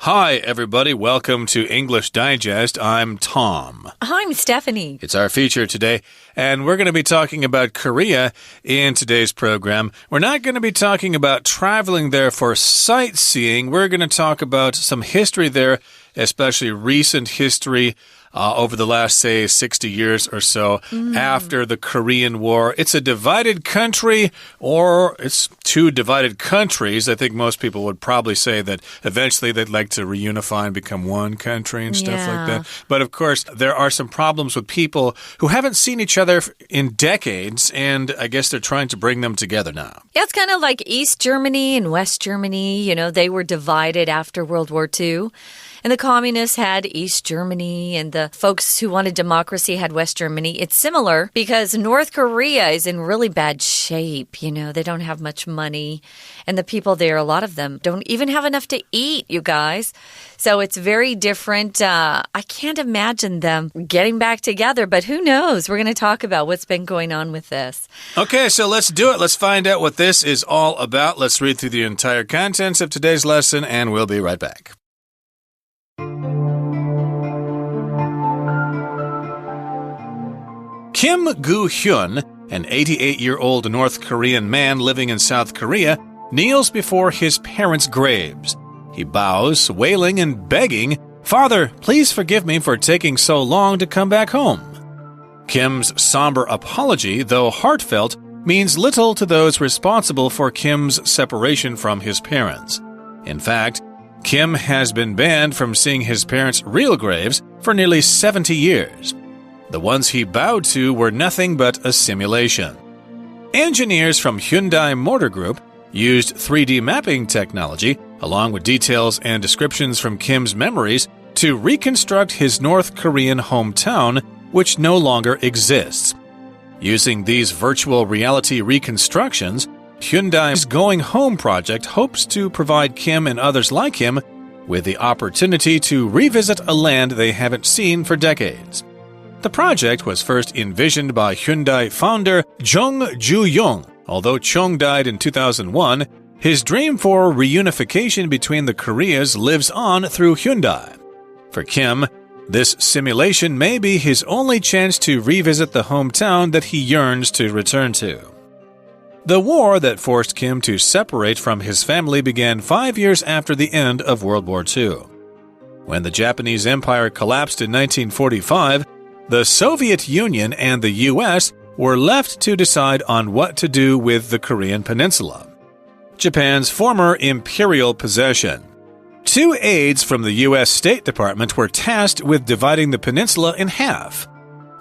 Hi, everybody. Welcome to English Digest. I'm Tom. I'm Stephanie. It's our feature today, and we're going to be talking about Korea in today's program. We're not going to be talking about traveling there for sightseeing. We're going to talk about some history there, especially recent history over the last, say, 60 years or so after the Korean War. It's a divided country, or it's two divided countries. I think most people would probably say that eventually they'd like to reunify and become one country and stuff like that. But of course, there are some problems with people who haven't seen each other in decades, and I guess they're trying to bring them together now. Yeah, it's kind of like East Germany and West Germany. You know, they were divided after World War II. And the communists had East Germany, and the folks who wanted democracy had West Germany. It's similar because North Korea is in really bad shape. You know, they don't have much money. And the people there, a lot of them, don't even have enough to eat, you guys. So it's very different. I can't imagine them getting back together, but who knows? We're going to talk about what's been going on with this. Okay, so let's do it. Let's find out what this is all about. Let's read through the entire contents of today's lesson, and we'll be right back. Kim Gu-hyun, an 88-year-old North Korean man living in South Korea, kneels before his parents' graves. He bows, wailing and begging, "Father, please forgive me for taking so long to come back home." Kim's somber apology, though heartfelt, means little to those responsible for Kim's separation from his parents. In fact, Kim has been banned from seeing his parents' real graves for nearly 70 years. The ones he bowed to were nothing but a simulation. Engineers from Hyundai Motor Group used 3D mapping technology, along with details and descriptions from Kim's memories, to reconstruct his North Korean hometown, which no longer exists. Using these virtual reality reconstructions, Hyundai's Going Home project hopes to provide Kim and others like him with the opportunity to revisit a land they haven't seen for decades. The project was first envisioned by Hyundai founder Jung Ju-young. Although Chung died in 2001, his dream for reunification between the Koreas lives on through Hyundai. For Kim, this simulation may be his only chance to revisit the hometown that he yearns to return to. The war that forced Kim to separate from his family began 5 years after the end of World War II. When the Japanese Empire collapsed in 1945, the Soviet Union and the U.S. were left to decide on what to do with the Korean peninsula, Japan's former imperial possession. Two aides from the U.S. State Department were tasked with dividing the peninsula in half.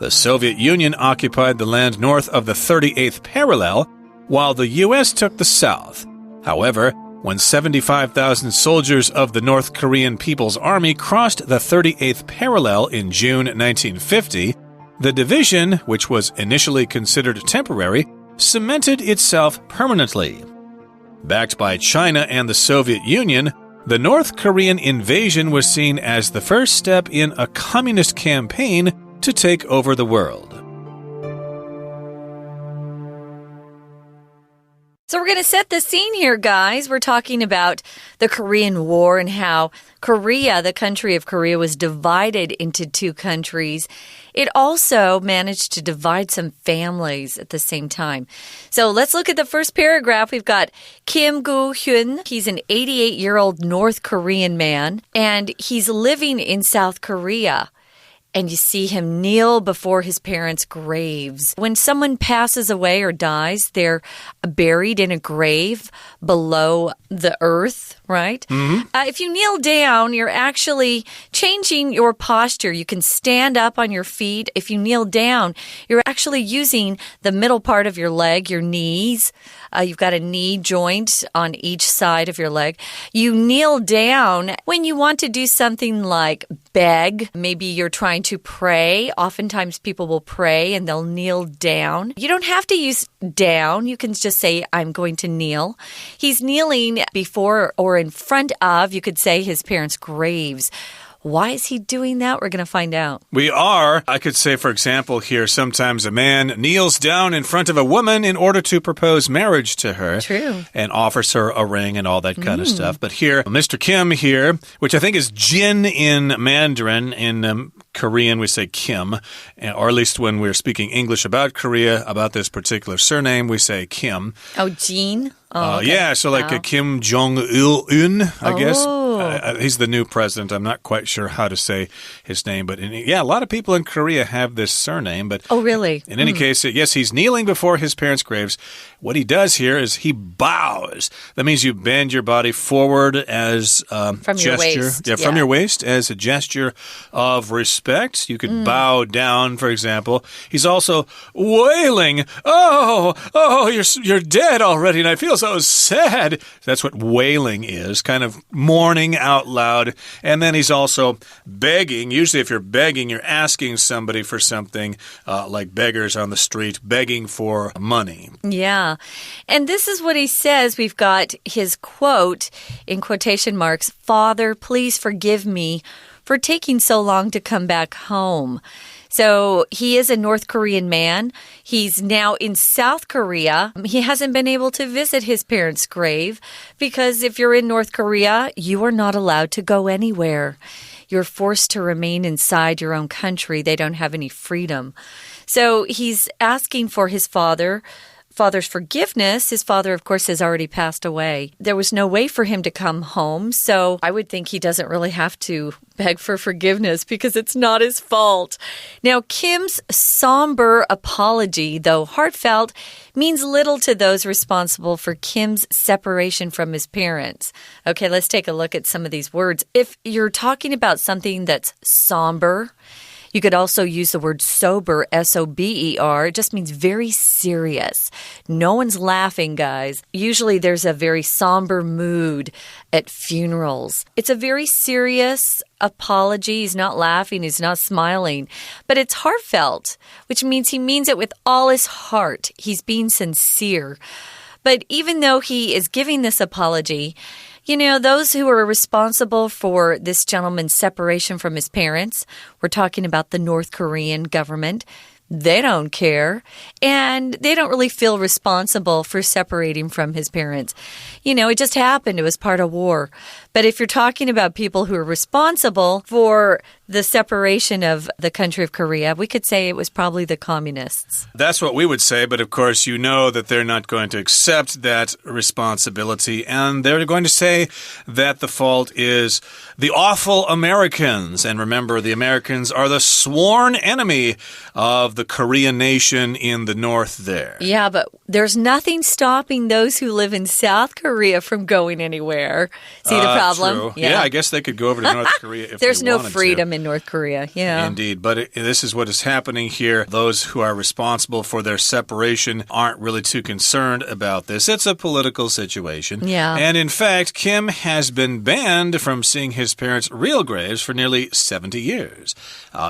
The Soviet Union occupied the land north of the 38th parallel, while the U.S. took the south. However, when 75,000 soldiers of the North Korean People's Army crossed the 38th parallel in June 1950, the division, which was initially considered temporary, cemented itself permanently. Backed by China and the Soviet Union, the North Korean invasion was seen as the first step in a communist campaign to take over the world. So we're going to set the scene here, guys. We're talking about the Korean War and how Korea, the country of Korea, was divided into two countries. It also managed to divide some families at the same time. So let's look at the first paragraph. We've got Kim Gu-hyun. He's an 88-year-old North Korean man, and he's living in South Korea. And you see him kneel before his parents' graves. When someone passes away or dies, they're buried in a grave below the earth, right? If you kneel down, you're actually changing your posture. You can stand up on your feet. If you kneel down, you're actually using the middle part of your leg, your knees. You've got a knee joint on each side of your leg. You kneel down when you want to do something like beg. Maybe you're trying to pray. Oftentimes people will pray and they'll kneel down. You don't have to use down. You can just say, I'm going to kneel. He's kneeling before or in front of, you could say, his parents' graves. Why is he doing that? We're going to find out. We are. I could say, for example, here, sometimes a man kneels down in front of a woman in order to propose marriage to her. True. And offers her a ring and all that kind of stuff. But here, Mr. Kim here, which I think is Jin in Mandarin. In Korean, we say Kim. Or at least when we're speaking English about Korea, about this particular surname, we say Kim. Oh, Jin? Oh, okay. Yeah, so like Kim Jong-un, I guess. He's the new president. I'm not quite sure how to say his name. But a lot of people in Korea have this surname. But oh, really? In any case, yes, he's kneeling before his parents' graves. What he does here is he bows. That means you bend your body forward as a gesture. Your waist. Yeah, from your waist as a gesture of respect. You could bow down, for example. He's also wailing. Oh, you're dead already, and I feel so sad. That's what wailing is, kind of mourning out loud. And then he's also begging. Usually if you're begging, you're asking somebody for something, like beggars on the street, begging for money. Yeah. And this is what he says. We've got his quote in quotation marks, "Father, please forgive me for taking so long to come back home." So he is a North Korean man. He's now in South Korea. He hasn't been able to visit his parents' grave because if you're in North Korea, you are not allowed to go anywhere. You're forced to remain inside your own country. They don't have any freedom. So he's asking for his father's forgiveness. His father, of course, has already passed away. There was no way for him to come home, so I would think he doesn't really have to beg for forgiveness because it's not his fault. Now, Kim's somber apology, though heartfelt, means little to those responsible for Kim's separation from his parents. Okay, let's take a look at some of these words. If you're talking about something that's somber, you could also use the word sober, S-O-B-E-R. It just means very serious. No one's laughing, guys. Usually there's a very somber mood at funerals. It's a very serious apology. He's not laughing. He's not smiling. But it's heartfelt, which means he means it with all his heart. He's being sincere. But even though he is giving this apology, those who are responsible for this gentleman's separation from his parents, we're talking about the North Korean government, they don't care, and they don't really feel responsible for separating from his parents. It just happened. It was part of war. But if you're talking about people who are responsible for the separation of the country of Korea, we could say it was probably the communists. That's what we would say, but of course you know that they're not going to accept that responsibility, and they're going to say that the fault is the awful Americans. And remember, the Americans are the sworn enemy of the Korean nation in the north there. Yeah, but there's nothing stopping those who live in South Korea from going anywhere. See the problem? True. Yeah, I guess they could go over to North Korea if there's they wanted no freedom to. In North Korea, yeah. Indeed, but this is what is happening here. Those who are responsible for their separation aren't really too concerned about this. It's a political situation. Yeah. And in fact, Kim has been banned from seeing his parents' real graves for nearly 70 years.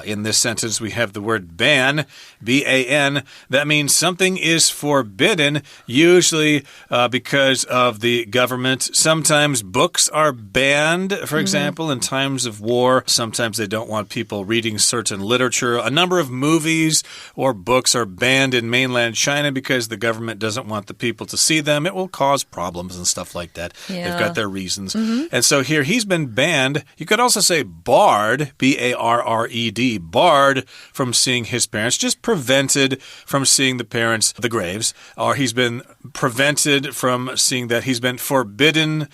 In this sentence, we have the word ban, B-A-N. That means something is forbidden, usually because of the government. Sometimes books are banned, for example, in times of war. Sometimes they don't want people reading certain literature. A number of movies or books are banned in mainland China because the government doesn't want the people to see them. It will cause problems and stuff like that. Yeah. They've got their reasons. And so here he's been banned. You could also say barred, B-A-R-R-E-D, barred from seeing his parents, just prevented from seeing the graves, or he's been prevented from seeing that. He's been forbidden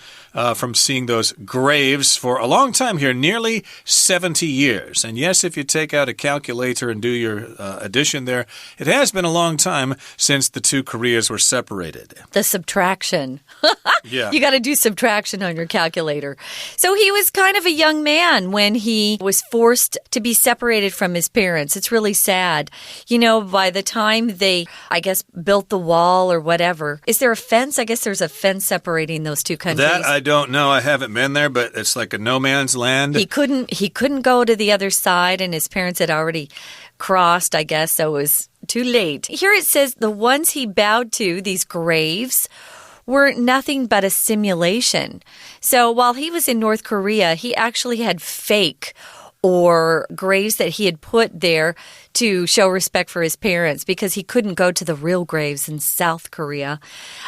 from seeing those graves for a long time here, nearly 70 years. And yes, if you take out a calculator and do your addition there, it has been a long time since the two Koreas were separated. The subtraction. Yeah. You got to do subtraction on your calculator. So he was kind of a young man when he was forced to be separated from his parents. It's really sad. By the time they, I guess, built the wall or whatever, is there a fence? I guess there's a fence separating those two countries. That I don't know. I haven't been there, but it's like a no man's land. He couldn't go to the other side, and his parents had already crossed, I guess, so it was too late. Here it says the ones he bowed to, these graves, were nothing but a simulation. So while he was in North Korea, he actually had fake or graves that he had put there to show respect for his parents because he couldn't go to the real graves in South Korea.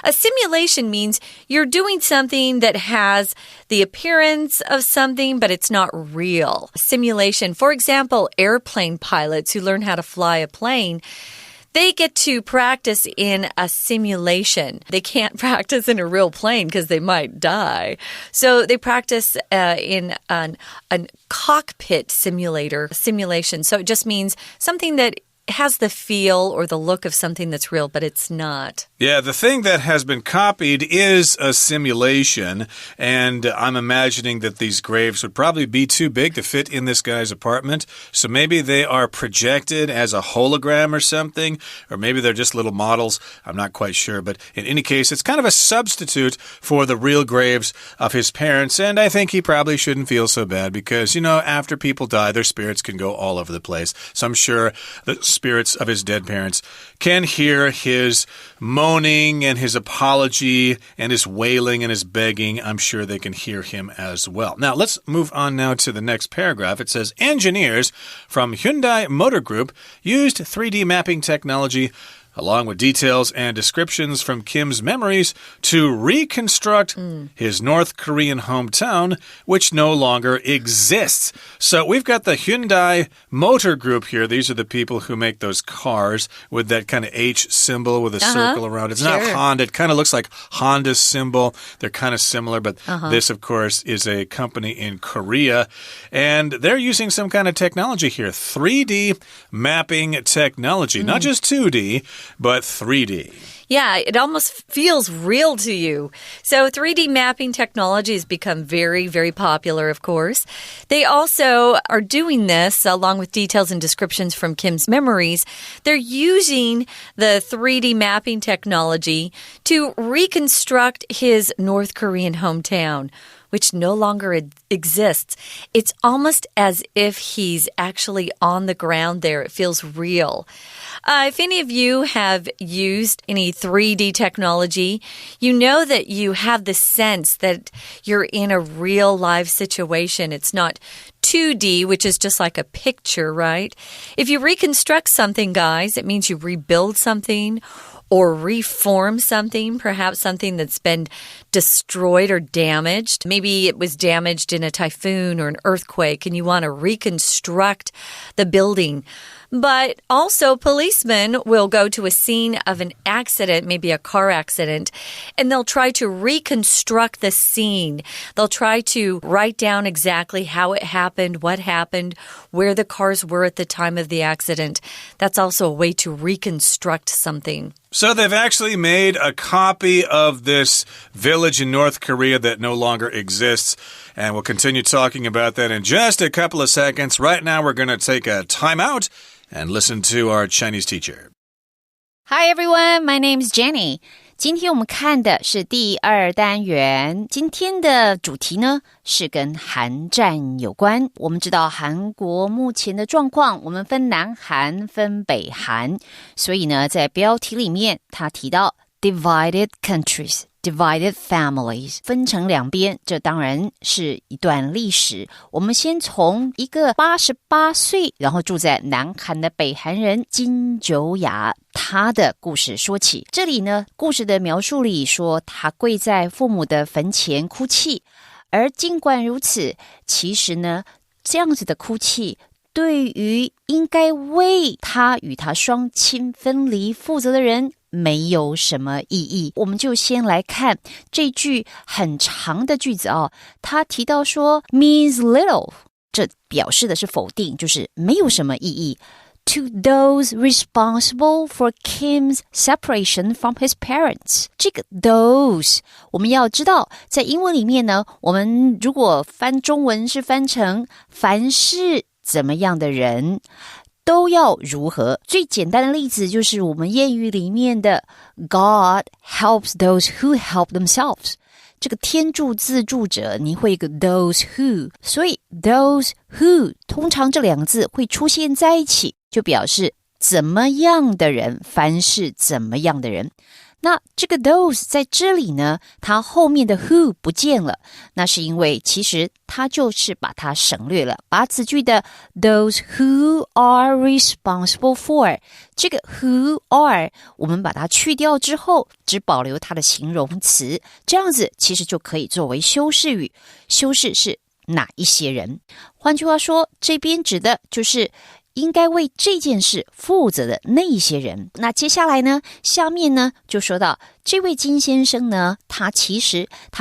A simulation means you're doing something that has the appearance of something, but it's not real. Simulation, for example, airplane pilots who learn how to fly a plane, they get to practice in a simulation. They can't practice in a real plane because they might die. So they practice in a cockpit simulation. So it just means something that has the feel or the look of something that's real, but it's not. Yeah, the thing that has been copied is a simulation, and I'm imagining that these graves would probably be too big to fit in this guy's apartment, so maybe they are projected as a hologram or something, or maybe they're just little models. I'm not quite sure, but in any case, it's kind of a substitute for the real graves of his parents, and I think he probably shouldn't feel so bad because, you know, after people die, their spirits can go all over the place, so I'm sure the spirits of his dead parents can hear his moaning and his apology and his wailing and his begging. I'm sure they can hear him as well. Now, let's move on now to the next paragraph. It says, engineers from Hyundai Motor Group used 3D mapping technology along with details and descriptions from Kim's memories to reconstruct his North Korean hometown, which no longer exists. So we've got the Hyundai Motor Group here. These are the people who make those cars with that kind of H symbol with a circle around it. It's not Honda. It kind of looks like Honda's symbol. They're kind of similar, but this, of course, is a company in Korea. And they're using some kind of technology here, 3D mapping technology, not just 2D, but 3D. Yeah, it almost feels real to you. So 3D mapping technology has become very, very popular, of course. They also are doing this along with details and descriptions from Kim's memories. They're using the 3D mapping technology to reconstruct his North Korean hometown, which no longer exists. It's almost as if he's actually on the ground there. It feels real. If any of you have used any 3D technology, you know that you have the sense that you're in a real live situation. It's not 2D, which is just like a picture, right? If you reconstruct something, guys, it means you rebuild something or reform something, perhaps something that's been destroyed or damaged. Maybe it was damaged in a typhoon or an earthquake, and you want to reconstruct the building. But also, policemen will go to a scene of an accident, maybe a car accident, and they'll try to reconstruct the scene. They'll try to write down exactly how it happened, what happened, where the cars were at the time of the accident. That's also a way to reconstruct something. So they've actually made a copy of this village in North Korea that no longer exists. And we'll continue talking about that in just a couple of seconds. Right now, we're going to take a time out and listen to our Chinese teacher. Hi everyone, my name is Jenny. 今天我们看的是第2单元，今天的主题呢是跟韩战有关。我们知道韩国目前的状况，我们分南韩分北韩，所以呢在标题里面他提到 divided countries。Divided families 分成两边，这当然是一段历史。我们先从一个88岁然后住在南韩的北韩人金九雅他的故事说起。这里呢，故事的描述里说他跪在父母的坟前哭泣，而尽管如此，其实呢，这样子的哭泣对于应该为他与他双亲分离负责的人没有什么意义。我们就先来看这句很长的句子哦，他提到说 means little， 这表示的是否定，就是没有什么意义。To those responsible for Kim's separation from his parents. 这个 those 我们要知道，在英文里面呢，我们如果翻中文是翻成凡是怎么样的人都要如何。最简单的例子就是我们谚语里面的 God helps those who help themselves。 这个天助自助者，你会一个 those who， 所以 those who 通常这两个字会出现在一起，就表示怎么样的人，凡是怎么样的人。那这个 those 在这里呢，它后面的 who 不见了，那是因为其实它就是把它省略了，把子句的 those who are responsible for 这个 who are 我们把它去掉之后，只保留它的形容词，这样子其实就可以作为修饰语，修饰是哪一些人。换句话说，这边指的就是应该为这件事负责的那一些人。那接下来呢，下面呢就说到这位金先生呢，他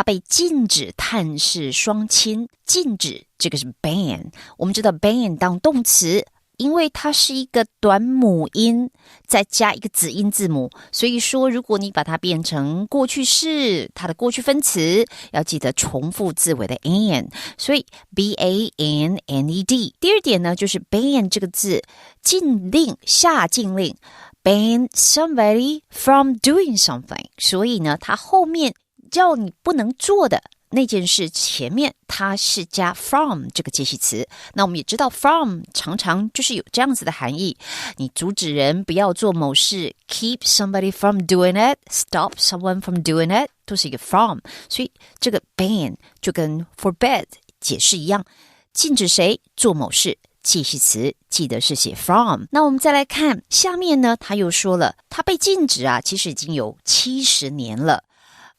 被禁止探视双亲，禁止这个是 ban， 我们知道 ban 当动词，因为它是一个短母音再加一个子音字母，所以说如果你把它变成过去式，它的过去分词要记得重复字尾的 an， 所以 b-a-n-n-e-d。 第二点呢，就是 ban 这个字，禁令，下禁令， ban somebody from doing something， 所以呢它后面叫你不能做的那件事前面它是加 from 这个介系词，那我们也知道 from 常常就是有这样子的含义，你阻止人不要做某事， keep somebody from doing it， stop someone from doing it， 都是一个 from， 所以这个 ban 就跟 forbid 解释一样，禁止谁做某事，介系词记得是写 from。 那我们再来看下面呢，他又说了他被禁止啊，其实已经有70年了，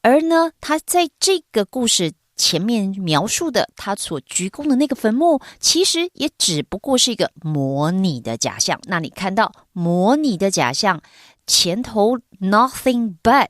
而呢他在这个故事前面描述的他所鞠躬的那个坟墓，其实也只不过是一个模拟的假象。那你看到模拟的假象前头 nothing but，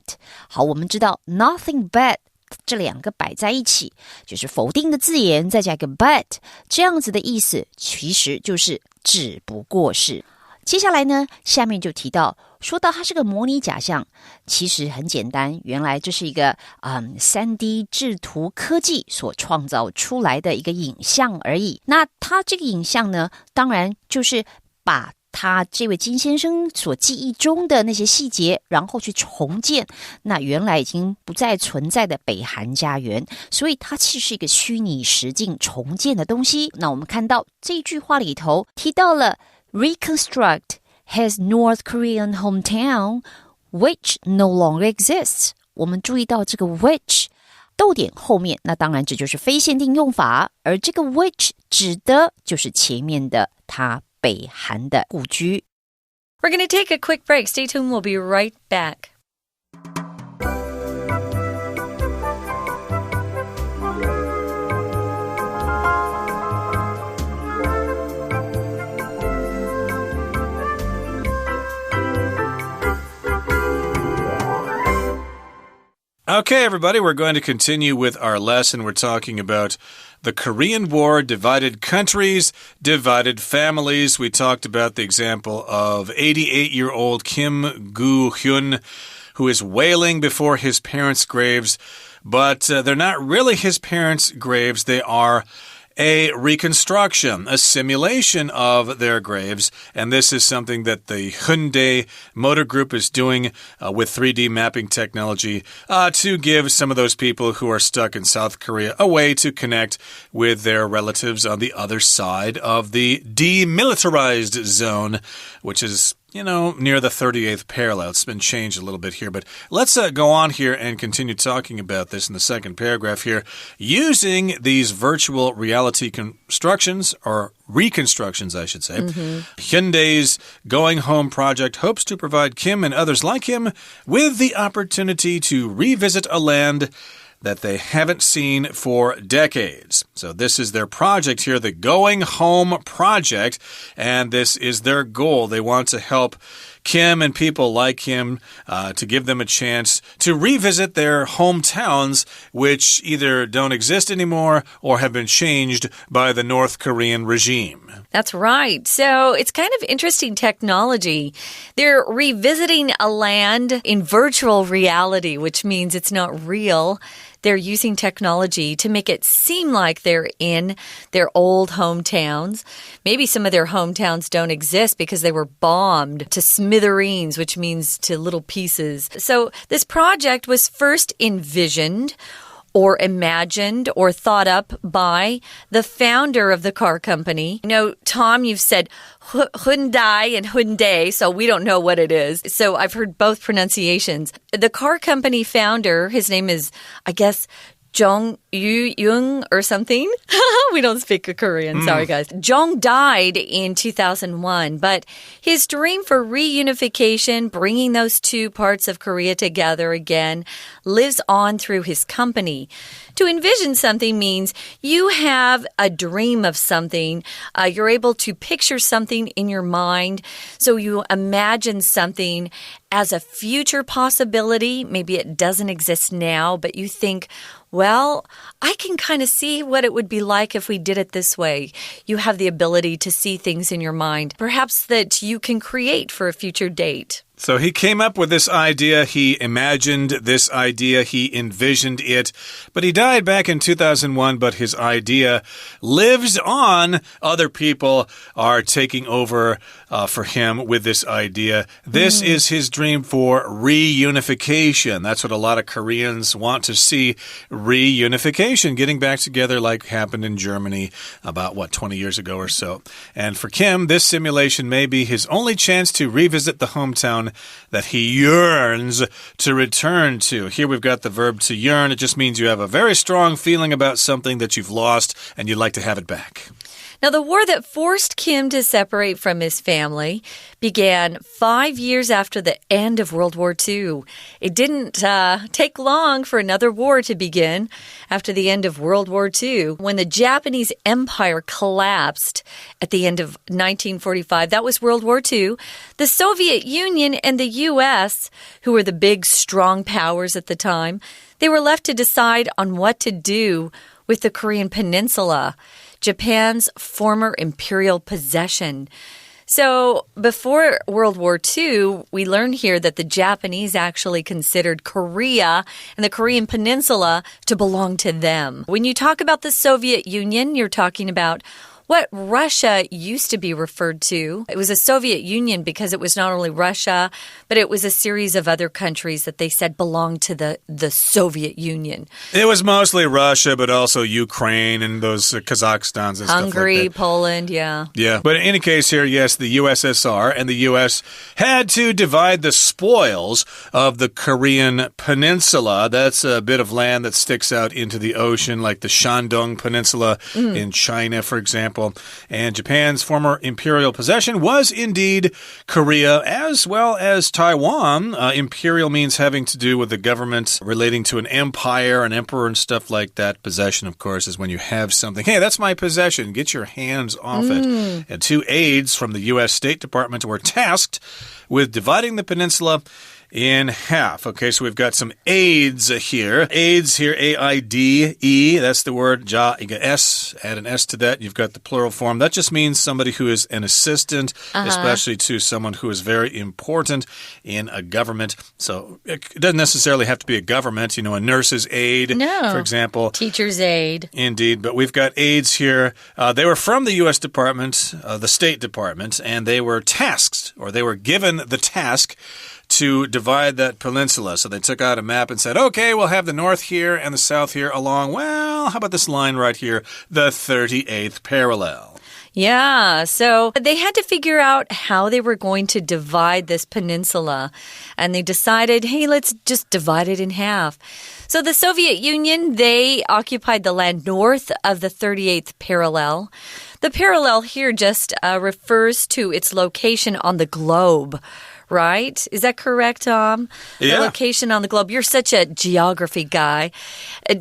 好，我们知道 nothing but 这两个摆在一起就是否定的字眼，再加一个 but， 这样子的意思其实就是只不过是。接下来呢，下面就提到说到它是个模拟假象，其实很简单，原来这是一个3D 制图科技所创造出来的一个影像而已。那它这个影像呢，当然就是把他这位金先生所记忆中的那些细节，然后去重建那原来已经不再存在的北韩家园，所以它其实是一个虚拟实境重建的东西。那我们看到这句话里头提到了reconstruct his North Korean hometown, which no longer exists。 我们注意到这个 which 逗点后面，那当然这就是非限定用法，而这个 which 指的就是前面的他北韩的故居。 We're going to take a quick break. Stay tuned. We'll be right back. Okay, everybody, we're going to continue with our lesson. We're talking about the Korean War, divided countries, divided families. We talked about the example of 88-year-old Kim Gu-hyun, who is wailing before his parents' graves, but they're not really his parents' graves. They are a reconstruction, a simulation of their graves. And this is something that the Hyundai Motor Group is doing with 3D mapping technology to give some of those people who are stuck in South Korea a way to connect with their relatives on the other side of the demilitarized zone, which is near the 38th parallel. It's been changed a little bit here, but let's go on here and continue talking about this in the second paragraph here. Using these virtual reality constructions, or reconstructions, I should say, Hyundai's Going Home project hopes to provide Kim and others like him with the opportunity to revisit a land that they haven't seen for decades. So this is their project here, the Going Home project, and this is their goal. They want to help Kim and people like him to give them a chance to revisit their hometowns, which either don't exist anymore or have been changed by the North Korean regime. That's right. So it's kind of interesting technology. They're revisiting a land in virtual reality, which means it's not real. They're using technology to make it seem like they're in their old hometowns. Maybe some of their hometowns don't exist because they were bombed to smithereens, which means to little pieces. So this project was first envisioned or imagined or thought up by the founder of the car company. You know, Tom, you've said Hyundai and Hyundai, so we don't know what it is. So I've heard both pronunciations. The car company founder, his name is, I guess, Jong Yu-young or something. We don't speak Korean. Sorry, guys. Jong died in 2001, but his dream for reunification, bringing those two parts of Korea together again, lives on through his company. To envision something means you have a dream of something. You're able to picture something in your mind. So you imagine something as a future possibility. Maybe it doesn't exist now, but you think, well, I can kind of see what it would be like if we did it this way. You have the ability to see things in your mind, perhaps that you can create for a future date. So he came up with this idea, he imagined this idea, he envisioned it, but he died back in 2001, but his idea lives on. Other people are taking over for him with this idea. This is his dream for reunification. That's what a lot of Koreans want to see, reunification, getting back together like happened in Germany about, 20 years ago or so. And for Kim, this simulation may be his only chance to revisit the hometown that he yearns to return to. Here we've got the verb to yearn. It just means you have a very strong feeling about something that you've lost and you'd like to have it back. Now, the war that forced Kim to separate from his family began 5 years after the end of World War II. It didn't take long for another war to begin after the end of World War II. When the Japanese Empire collapsed at the end of 1945, that was World War II, the Soviet Union and the U.S., who were the big, strong powers at the time, they were left to decide on what to do with the Korean peninsula, Japan's former imperial possession. So before World War II, we learned here that the Japanese actually considered Korea and the Korean peninsula to belong to them. When you talk about the Soviet Union, you're talking about what Russia used to be referred to. It was a Soviet Union because it was not only Russia, but it was a series of other countries that they said belonged to the Soviet Union. It was mostly Russia, but also Ukraine and those Kazakhstans and Hungary, stuff like that. Poland, yeah. Yeah, but in any case here, yes, the USSR and the U.S. had to divide the spoils of the Korean peninsula. That's a bit of land that sticks out into the ocean, like the Shandong Peninsula in China, for example. And Japan's former imperial possession was indeed Korea, as well as Taiwan. Imperial means having to do with the government relating to an empire, an emperor, and stuff like that. Possession, of course, is when you have something. Hey, that's my possession. Get your hands off it. And two aides from the U.S. State Department were tasked with dividing the peninsula in half. Okay, so we've got some aides here. Aides here, A-I-D-E. That's the word. Ja, you get S. Add an S to that. You've got the plural form. That just means somebody who is an assistant, especially to someone who is very important in a government. So it doesn't necessarily have to be a government. You know, a nurse's aide, for example. Teacher's aide. Indeed, but we've got aides here. They were from the U.S. Department, the State Department, and they were tasked, or they were given the task to divide that peninsula. So they took out a map and said, okay, we'll have the north here and the south here along, well, how about this line right here, the 38th parallel. Yeah, so they had to figure out how they were going to divide this peninsula. And they decided, hey, let's just divide it in half. So the Soviet Union, they occupied the land north of the 38th parallel. The parallel here just refers to its location on the globe. Right? Is that correct, Tom? Yeah. The location on the globe. You're such a geography guy.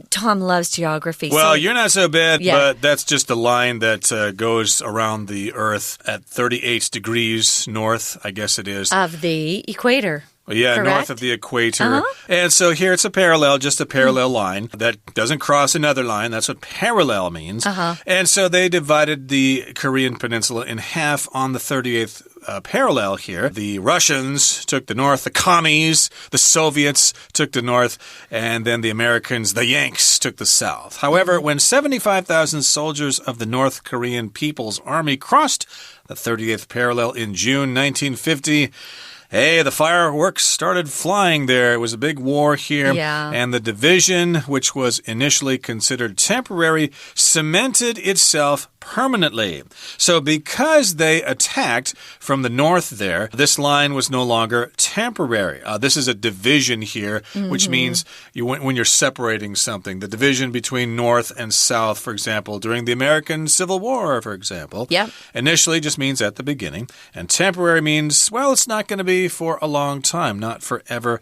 Tom loves geography. Well, you're not so bad, but that's just a line that goes around the Earth at 38 degrees north, I guess it is. Of the equator. Yeah, correct? North of the equator. And so here it's a parallel, just a parallel line that doesn't cross another line. That's what parallel means. And so they divided the Korean peninsula in half on the 38th parallel here. The Russians took the north, the commies, the Soviets took the north, and then the Americans, the Yanks, took the south. However, when 75,000 soldiers of the North Korean People's Army crossed the 38th parallel in June 1950, Hey, the fireworks started flying there. It was a big war here. Yeah. And the division, which was initially considered temporary, cemented itself permanently. So because they attacked from the north there, this line was no longer temporary. This is a division here, which means when you're separating something. The division between north and south, for example, during the American Civil War, for example. Yep. Initially just means at the beginning. And temporary means, well, it's not going to be for a long time, not forever.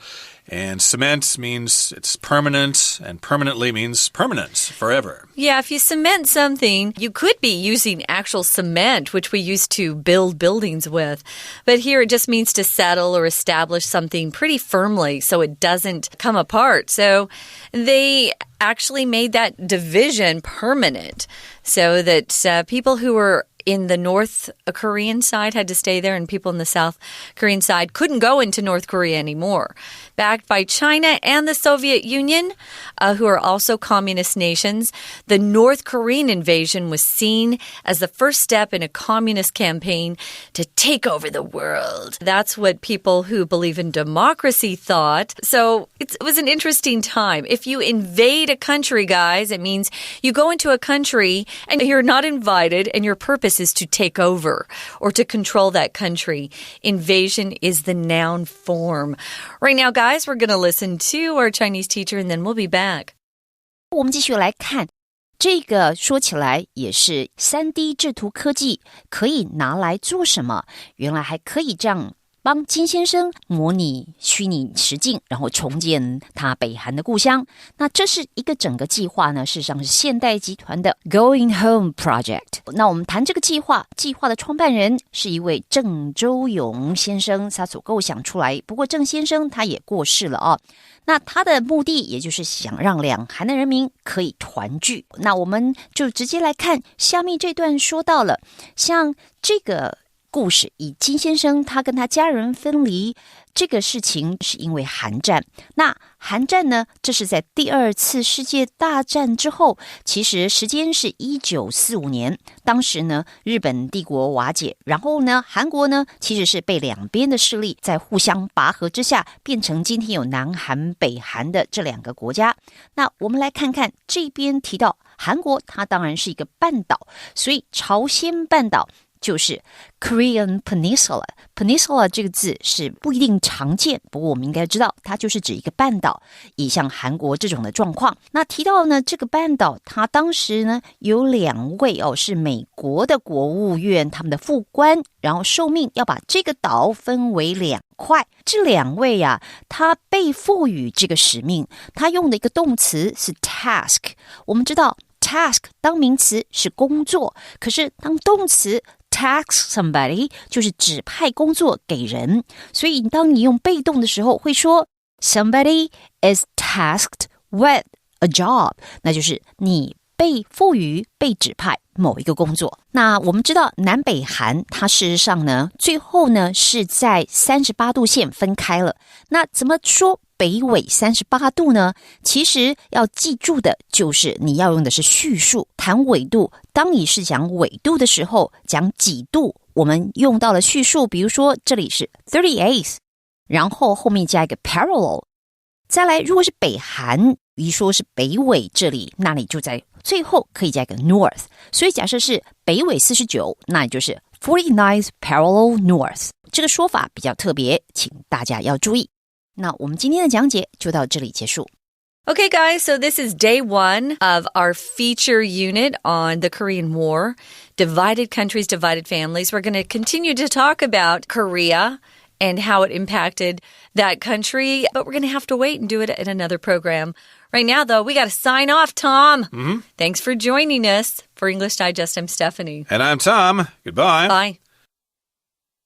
And cement means it's permanent, and permanently means permanent, forever. Yeah, if you cement something, you could be using actual cement, which we used to build buildings with. But here it just means to settle or establish something pretty firmly so it doesn't come apart. So they actually made that division permanent so that people who were in the North Korean side had to stay there, and people in the South Korean side couldn't go into North Korea anymore. Backed by China and the Soviet Union, who are also communist nations, the North Korean invasion was seen as the first step in a communist campaign to take over the world. That's what people who believe in democracy thought. So it was an interesting time. If you invade a country, guys, it means you go into a country and you're not invited, and your purpose is to take over or to control that country. Invasion is the noun form. Right now, guys, we're going to listen to our Chinese teacher, and then we'll be back. 我们继续来看这个，说起来也是 3D 制图科技可以拿来做什么？原来还可以这样帮金先生模拟虚拟实境，然后重建他北韩的故乡。那这是一个整个计划呢，事实上是现代集团的 Going Home Project。那我们谈这个计划的创办人是一位郑周永先生，他所构想出来。不过郑先生他也过世了哦。那他的目的也就是想让两韩的人民可以团聚。那我们就直接来看下面这段，说到了像这个故事，以金先生他跟他家人分离这个事情是因为韩战。那韩战呢，这是在第二次世界大战之后，其实时间是1945年，当时呢日本帝国瓦解，然后呢韩国呢其实是被两边的势力在互相拔河之下变成今天有南韩北韩的这两个国家。那我们来看看这边提到韩国，它当然是一个半岛，所以朝鲜半岛就是 Korean Peninsula。Peninsula 这个字是不一定常见，不过我们应该知道它就是指一个半岛，以像韩国这种的状况。那提到呢这个半岛，它当时呢有2位是美国的国务院他们的副官，然后受命要把这个岛分为2块。这2位啊，他被赋予这个使命，他用的一个动词是 task。我们知道task 当名词是工作，可是当动词task somebody 就是指派工作给人，所以当你用被动的时候会说 somebody is tasked with a job， 那就是你被赋予被指派某一个工作。那我们知道南北韩它事实上呢最后呢是在38度线分开了。那怎么说北纬38度呢？其实要记住的就是你要用的是序数，谈纬度，当你是讲纬度的时候，讲几度，我们用到了序数，比如说这里是 38， 然后后面加一个 parallel。 再来如果是北韩，一说是北纬这里，那你就在最后可以加一个 north， 所以假设是北纬49，那你就是 49th parallel north。 这个说法比较特别，请大家要注意。那我们今天的讲解就到这里结束。 Okay, guys, so this is day 1 of our feature unit on the Korean War. Divided countries, divided families. We're going to continue to talk about Korea and how it impacted that country, but we're going to have to wait and do it in another program. Right now, though, we got to sign off, Tom. Thanks for joining us. For English Digest, I'm Stephanie. And I'm Tom. Goodbye. Bye.